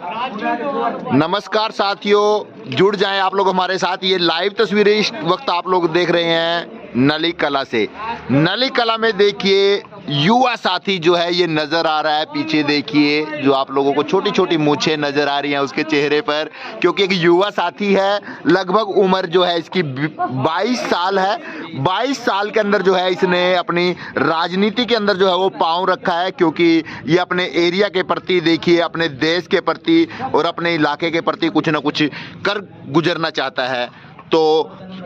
नमस्कार साथियों, जुड़ जाएं आप लोग हमारे साथ। ये लाइव तस्वीरें इस वक्त आप लोग देख रहे हैं नली कला से। नली कला में देखिए युवा साथी जो है ये नजर आ रहा है। पीछे देखिए जो आप लोगों को छोटी छोटी मूछें नजर आ रही हैं उसके चेहरे पर, क्योंकि एक युवा साथी है। लगभग उम्र जो है इसकी 22 साल है। 22 साल के अंदर जो है इसने अपनी राजनीति के अंदर जो है वो पांव रखा है, क्योंकि ये अपने एरिया के प्रति देखिए, अपने देश के प्रति और अपने इलाके के प्रति कुछ ना कुछ कर गुजरना चाहता है। तो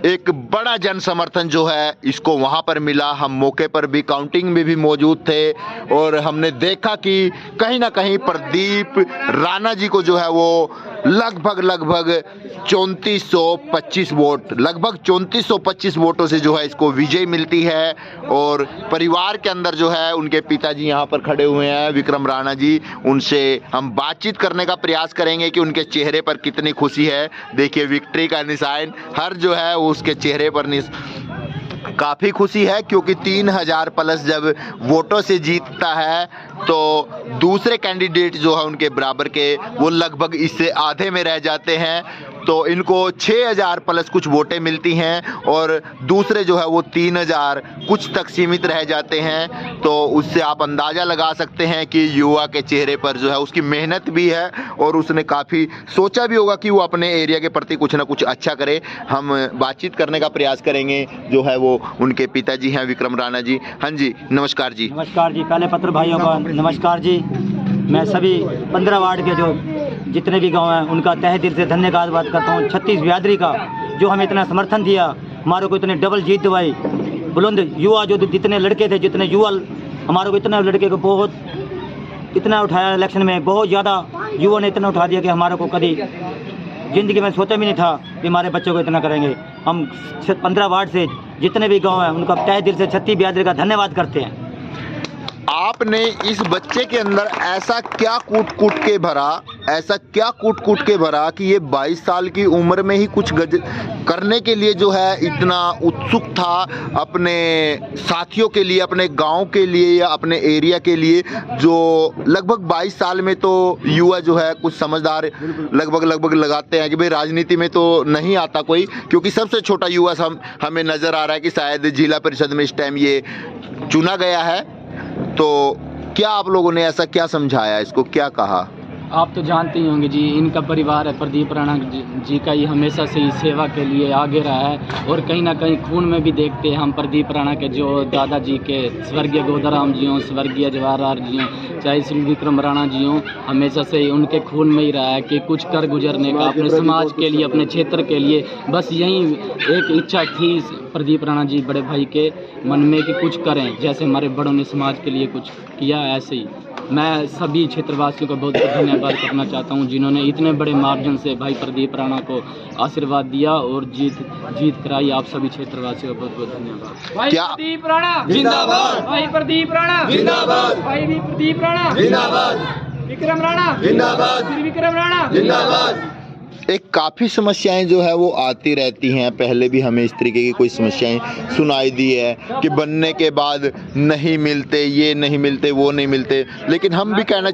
एक बड़ा जन समर्थन जो है इसको वहां पर मिला। हम मौके पर भी काउंटिंग में भी मौजूद थे और हमने देखा कि कहीं ना कहीं प्रदीप राणा जी को जो है वो लगभग 3425 वोट, लगभग 3425 वोटों से जो है इसको विजय मिलती है। और परिवार के अंदर जो है उनके पिताजी यहाँ पर खड़े हुए हैं, विक्रम राणा जी। उनसे हम बातचीत करने का प्रयास करेंगे कि उनके चेहरे पर कितनी खुशी है। देखिए विक्ट्री का निशान हर जो है उसके चेहरे पर काफ़ी खुशी है, क्योंकि 3000 प्लस जब वोटों से जीतता है तो दूसरे कैंडिडेट जो है उनके बराबर के वो लगभग इससे आधे में रह जाते हैं। तो इनको 6000 प्लस कुछ वोटें मिलती हैं और दूसरे जो है वो 3000 कुछ तक सीमित रह जाते हैं। तो उससे आप अंदाज़ा लगा सकते हैं कि युवा के चेहरे पर जो है उसकी मेहनत भी है और उसने काफ़ी सोचा भी होगा कि वो अपने एरिया के प्रति कुछ ना कुछ अच्छा करे। हम बातचीत करने का प्रयास करेंगे। जो है वो उनके पिताजी हैं विक्रम राणा जी। हाँ जी, नमस्कार जी। नमस्कार जी। पहले पत्र भाइयों का नमस्कार जी। मैं सभी 15 वार्ड के जो जितने भी गांव हैं उनका तहे दिल से धन्यवाद करता हूं। 36 बिरादरी का जो हमें इतना समर्थन दिया, हमारे को इतने डबल जीत दिवाई। बुलंद युवा जो जितने लड़के थे, जितने युवा हमारे को इतने लड़के को बहुत इतना उठाया इलेक्शन में, बहुत ज़्यादा युवा ने इतना उठा दिया कि हमारे को कभी ज़िंदगी में सोचा भी नहीं था कि हमारे बच्चों को इतना करेंगे। हम 15 वार्ड से जितने भी गाँव हैं उनका तहे दिल से 36 बिरादरी का धन्यवाद करते हैं। आपने इस बच्चे के अंदर ऐसा क्या कूट कूट के भरा, ऐसा क्या कूट कूट के भरा कि ये 22 साल की उम्र में ही कुछ करने के लिए जो है इतना उत्सुक था, अपने साथियों के लिए, अपने गांव के लिए या अपने एरिया के लिए। जो लगभग 22 साल में तो युवा जो है कुछ समझदार लगभग लगाते हैं कि भाई राजनीति में तो नहीं आता कोई, क्योंकि सबसे छोटा युवा हमें नज़र आ रहा है कि शायद जिला परिषद में इस टाइम ये चुना गया है। तो क्या आप लोगों ने ऐसा क्या समझाया, इसको क्या कहा? आप तो जानते ही होंगे जी, इनका परिवार है प्रदीप राणा जी का, ये हमेशा से ही सेवा के लिए आगे रहा है। और कहीं ना कहीं खून में भी देखते हैं हम प्रदीप राणा के जो दादाजी के स्वर्गीय गोदाराम जी हों, स्वर्गीय जवाहरलाल जी हों, चाहे श्री विक्रम राणा जी हों, हमेशा से ही उनके खून में ही रहा है कि कुछ कर गुजरने का अपने समाज के लिए, अपने क्षेत्र के लिए। बस यही एक इच्छा थी प्रदीप राणा जी बड़े भाई के मन में कि कुछ करें, जैसे हमारे बड़ों ने समाज के लिए कुछ किया, ऐसे ही मैं सभी क्षेत्रवासियों का बहुत बहुत धन्यवाद करना चाहता हूं, जिन्होंने इतने बड़े मार्जिन से भाई प्रदीप राणा को आशीर्वाद दिया और जीत कराई। आप सभी क्षेत्रवासियों का बहुत बहुत धन्यवाद। भाई प्रदीप राणा जिंदाबाद, भाई प्रदीप राणा जिंदाबाद, भाई प्रदीप राणा जिंदाबाद, विक्रम राणा जिंदाबाद, श्री विक्रम राणा जिंदाबाद। एक काफ़ी समस्याएं जो है वो आती रहती हैं। पहले भी हमें इस तरीके की कोई समस्याएं सुनाई दी है कि बनने के बाद नहीं मिलते, ये नहीं मिलते, वो नहीं मिलते। लेकिन हम भी कहना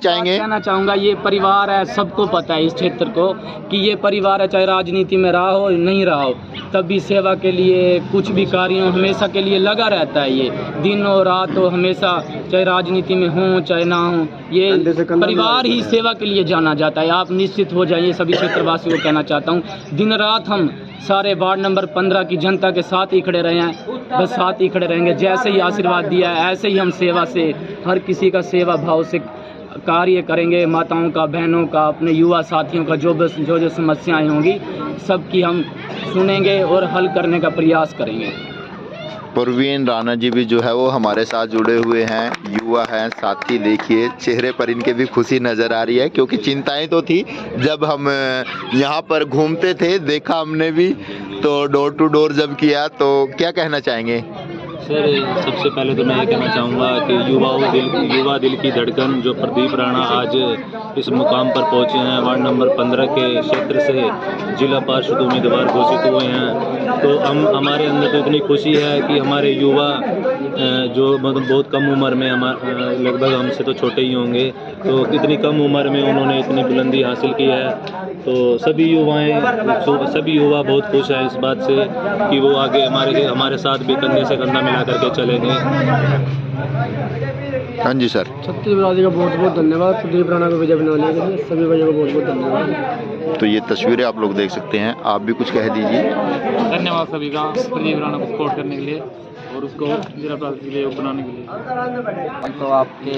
चाहूँगा ये परिवार है, सबको पता है इस क्षेत्र को कि ये परिवार है, चाहे राजनीति में रहा हो नहीं रहा हो, तब भी सेवा के लिए कुछ भी कार्यों हमेशा के लिए लगा रहता है। ये दिन और रात हो, हमेशा चाहे राजनीति में हो चाहे ना हो, ये परिवार ही सेवा के लिए जाना जाता है। आप निश्चित हो जाइए, सभी क्षेत्रवासियों को कहना चाहता हूँ, दिन रात हम सारे वार्ड नंबर 15 की जनता के साथ ही खड़े रहे हैं, बस साथ ही खड़े रहेंगे। जैसे ही आशीर्वाद दिया है ऐसे ही हम सेवा से, हर किसी का सेवा भाव से कार्य करेंगे। माताओं का, बहनों का, अपने युवा साथियों का जो समस्याएं होंगी सबकी हम सुनेंगे और हल करने का प्रयास करेंगे। प्रवीण राणा जी भी जो है वो हमारे साथ जुड़े हुए हैं, युवा हैं साथी। देखिए चेहरे पर इनके भी खुशी नज़र आ रही है, क्योंकि चिंताएं तो थी जब हम यहाँ पर घूमते थे, देखा हमने भी। तो डोर टू डोर जब किया, तो क्या कहना चाहेंगे? सर सबसे पहले तो मैं ये कहना चाहूँगा कि युवा दिल की धड़कन जो प्रदीप राणा आज इस मुकाम पर पहुँचे हैं, वार्ड नंबर 15 के क्षेत्र से जिला पार्षद उम्मीदवार घोषित हुए हैं। तो हमारे अंदर तो इतनी खुशी है कि हमारे युवा जो मतलब बहुत कम उम्र में लगभग हमसे तो छोटे ही होंगे, तो इतनी कम उम्र में उन्होंने इतनी बुलंदी हासिल की है। तो सभी युवा बहुत खुश हैं इस बात से कि वो आगे हमारे साथ भी कंधे से कंधा मिला करके चलेंगे। हाँ जी सर। छत्तीस बिरादरी का बहुत बहुत धन्यवाद। प्रदीप राणा को विजय बनाने के लिए सभी भाइयों को बहुत बहुत धन्यवाद। तो ये तस्वीरें आप लोग देख सकते हैं, आप भी कुछ कह दीजिए। धन्यवाद सभी का प्रदीप राणा को सपोर्ट करने के लिए और उसको जिला प्रांत के लिए बनाने के लिए। तो आपके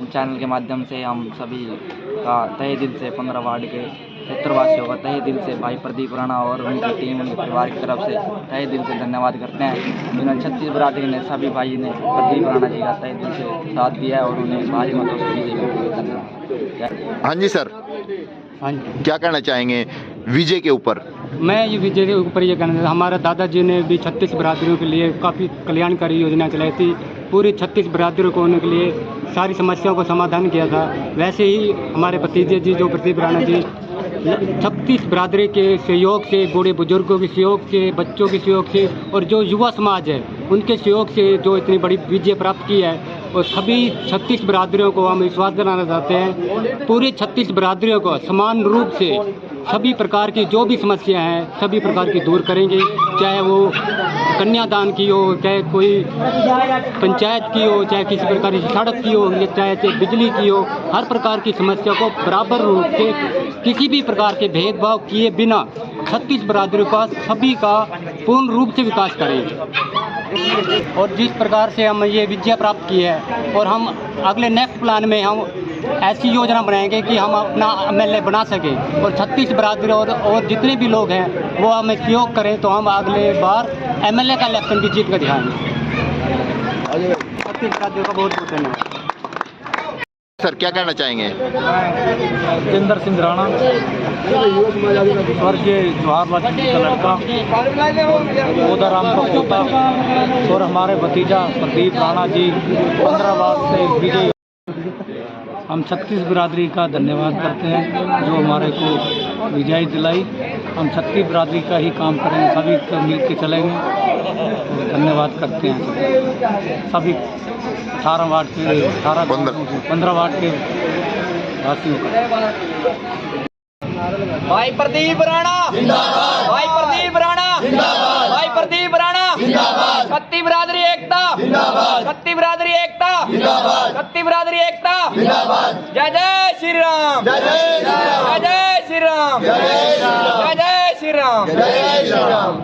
चैनल के माध्यम से हम सभी का तहे दिल से 15 वार्ड के क्षेत्रवासियों का तहे दिल से भाई प्रदीप राणा और उनकी टीम उनके परिवार की तरफ से तहे दिल से धन्यवाद करते हैं। जिन्होंने छत्तीस बिरादरी ने सभी भाई ने प्रदीप राणा जी का तहे दिल से साथ दिया है और उन्हें भारी मतों से विजय। हाँ जी सर, हाँ जी, क्या कहना चाहेंगे विजय के ऊपर? मैं ये विजय के ऊपर ये कहना चाहता, हमारे दादाजी ने भी 36 बिरादरियों के लिए काफ़ी कल्याणकारी योजना चलाई थी। पूरी 36 बिरादरियों को होने के लिए सारी समस्याओं को समाधान किया था। वैसे ही हमारे भतीजे जी जो प्रदीप राणा जी 36 बिरादरी के सहयोग से, बूढ़े बुजुर्गों के सहयोग से, बच्चों के सहयोग से और जो युवा समाज है उनके सहयोग से जो इतनी बड़ी विजय प्राप्त की है, और सभी 36 बिरादरियों को हम विश्वास दिलाना चाहते हैं। पूरी 36 बिरादरियों को समान रूप से सभी प्रकार की जो भी समस्या हैं सभी प्रकार की दूर करेंगे, चाहे वो कन्यादान की हो, चाहे कोई पंचायत की हो, चाहे किसी प्रकार की सड़क की हो, चाहे बिजली की हो। हर प्रकार की समस्या को बराबर रूप से किसी भी प्रकार के भेदभाव किए बिना 36 बिरादरियों का सभी का पूर्ण रूप से विकास करेंगे। और जिस प्रकार से हम ये विजय प्राप्त की है, और हम अगले नेक्स्ट प्लान में हम ऐसी योजना बनाएंगे कि हम अपना MLA बना सकें और 36 बिरादरी और जितने भी लोग हैं वो हमें सहयोग करें, तो हम अगले बार MLA का इलेक्शन भी जीत कर दिखाएंगे। 36 बिरादरियों का बहुत बहुत धन्यवाद। सर क्या कहना चाहेंगे? जितेंद्र सिंह राणा, स्वर्गीय जवाहरलाल जी का लड़का, गोदाराम का पोता, और हमारे भतीजा प्रदीप राणा जी 15 वार्ड से विजयी। हम 36 बिरादरी का धन्यवाद करते हैं जो हमारे को विजय दिलाई। हम 36 बिरादरी का ही काम करेंगे, सभी को मिल के चलेंगे और धन्यवाद करते हैं सभी 18 वार्ड के 15 वार्ड के वासियों का। भाई प्रदीप राणा जिंदाबाद, भाई प्रदीप राणा जिंदाबाद, भाई प्रदीप राणा जिंदाबाद, छत्तीस बिरादरी एकता जिंदाबाद, छत्तीस बिरादरी एकता जिंदाबाद, छत्तीस बिरादरी एकता जिंदाबाद। जय जय श्री राम, जय जय श्री राम, जय जय श्री राम, जय जय श्री राम, जय जय श्री राम, जय जय श्री राम।